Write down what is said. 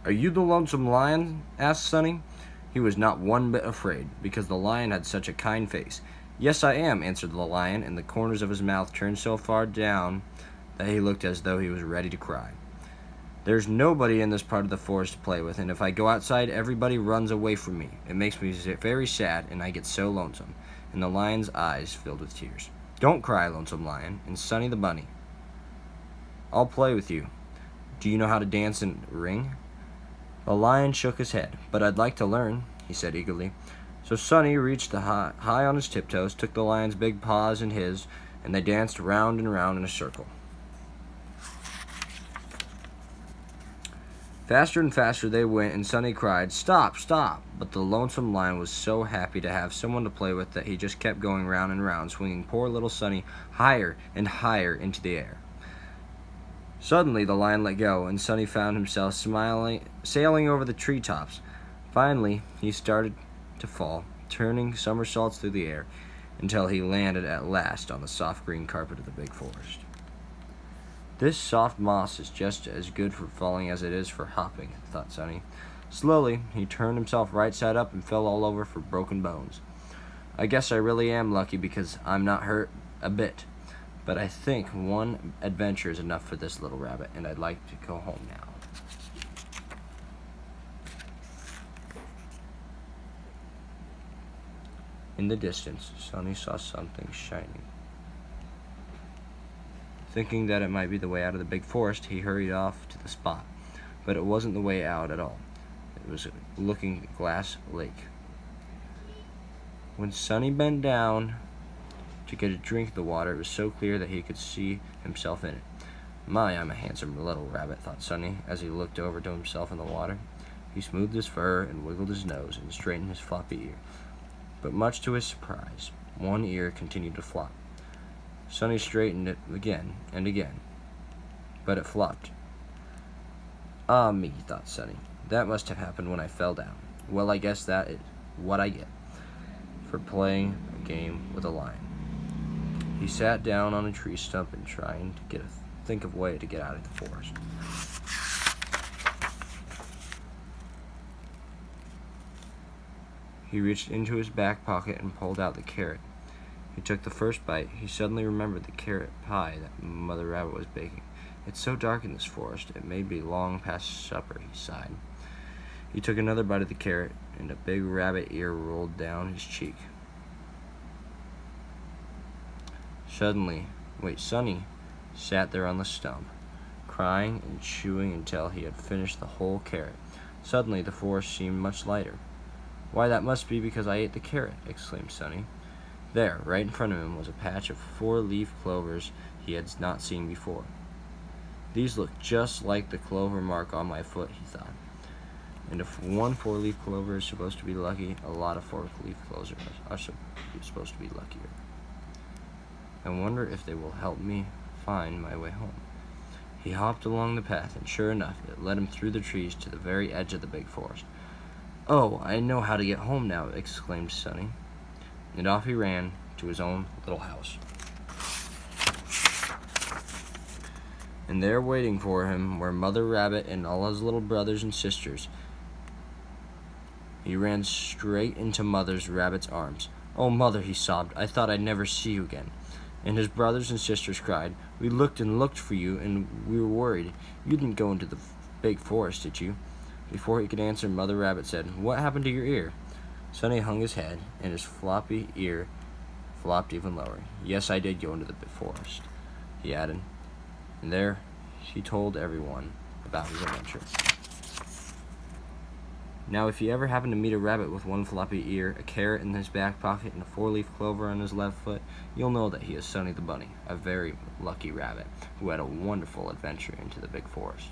"Are you the lonesome lion?" asked Sonny. He was not one bit afraid, because the lion had such a kind face. "Yes, I am," answered the lion, and the corners of his mouth turned so far down that he looked as though he was ready to cry. "There's nobody in this part of the forest to play with, and if I go outside, everybody runs away from me. It makes me very sad, and I get so lonesome." And the lion's eyes filled with tears. "Don't cry, lonesome lion," and Sonny the bunny, "I'll play with you. Do you know how to dance and ring?" The lion shook his head. "But I'd like to learn," he said eagerly. So Sonny reached high on his tiptoes, took the lion's big paws in his, and they danced round and round in a circle. Faster and faster they went, and Sonny cried, "Stop, stop!" But the lonesome lion was so happy to have someone to play with that he just kept going round and round, swinging poor little Sonny higher and higher into the air. Suddenly the lion let go, and Sonny found himself sailing over the treetops. Finally, he started to fall, turning somersaults through the air, until he landed at last on the soft green carpet of the big forest. "This soft moss is just as good for falling as it is for hopping," thought Sonny. Slowly, he turned himself right side up and fell all over for broken bones. "I guess I really am lucky because I'm not hurt a bit. But I think one adventure is enough for this little rabbit, and I'd like to go home now." In the distance, Sonny saw something shining. Thinking that it might be the way out of the big forest, he hurried off to the spot. But it wasn't the way out at all. It was a looking-glass lake. When Sonny bent down to get a drink of the water, it was so clear that he could see himself in it. "My, I'm a handsome little rabbit," thought Sonny, as he looked over to himself in the water. He smoothed his fur and wiggled his nose and straightened his floppy ear. But much to his surprise, one ear continued to flop. Sonny straightened it again and again, but it flopped. "Ah me," thought Sonny. "That must have happened when I fell down. Well, I guess that is what I get for playing a game with a lion." He sat down on a tree stump and trying to think of a way to get out of the forest. He reached into his back pocket and pulled out the carrot. He took the first bite. He suddenly remembered the carrot pie that Mother Rabbit was baking. "It's so dark in this forest, it may be long past supper," he sighed. He took another bite of the carrot, and a big rabbit ear rolled down his cheek. Sonny sat there on the stump, crying and chewing until he had finished the whole carrot. Suddenly, the forest seemed much lighter. "Why, that must be because I ate the carrot," exclaimed Sonny. There, right in front of him, was a patch of 4-leaf clovers he had not seen before. "These look just like the clover mark on my foot," he thought. "And if one 4-leaf clover is supposed to be lucky, a lot of 4-leaf clovers are supposed to be luckier. I wonder if they will help me find my way home." He hopped along the path, and sure enough, it led him through the trees to the very edge of the big forest. "Oh, I know how to get home now," exclaimed Sonny. And off he ran to his own little house. And there waiting for him were Mother Rabbit and all his little brothers and sisters. He ran straight into Mother Rabbit's arms. "Oh, Mother," he sobbed, "I thought I'd never see you again." And his brothers and sisters cried, "We looked and looked for you, and we were worried. You didn't go into the big forest, did you?" Before he could answer, Mother Rabbit said, "What happened to your ear?" Sonny hung his head, and his floppy ear flopped even lower. "Yes, I did go into the big forest," he added. And there he told everyone about his adventure. Now, if you ever happen to meet a rabbit with one floppy ear, a carrot in his back pocket, and a 4-leaf clover on his left foot, you'll know that he is Sonny the Bunny, a very lucky rabbit who had a wonderful adventure into the big forest.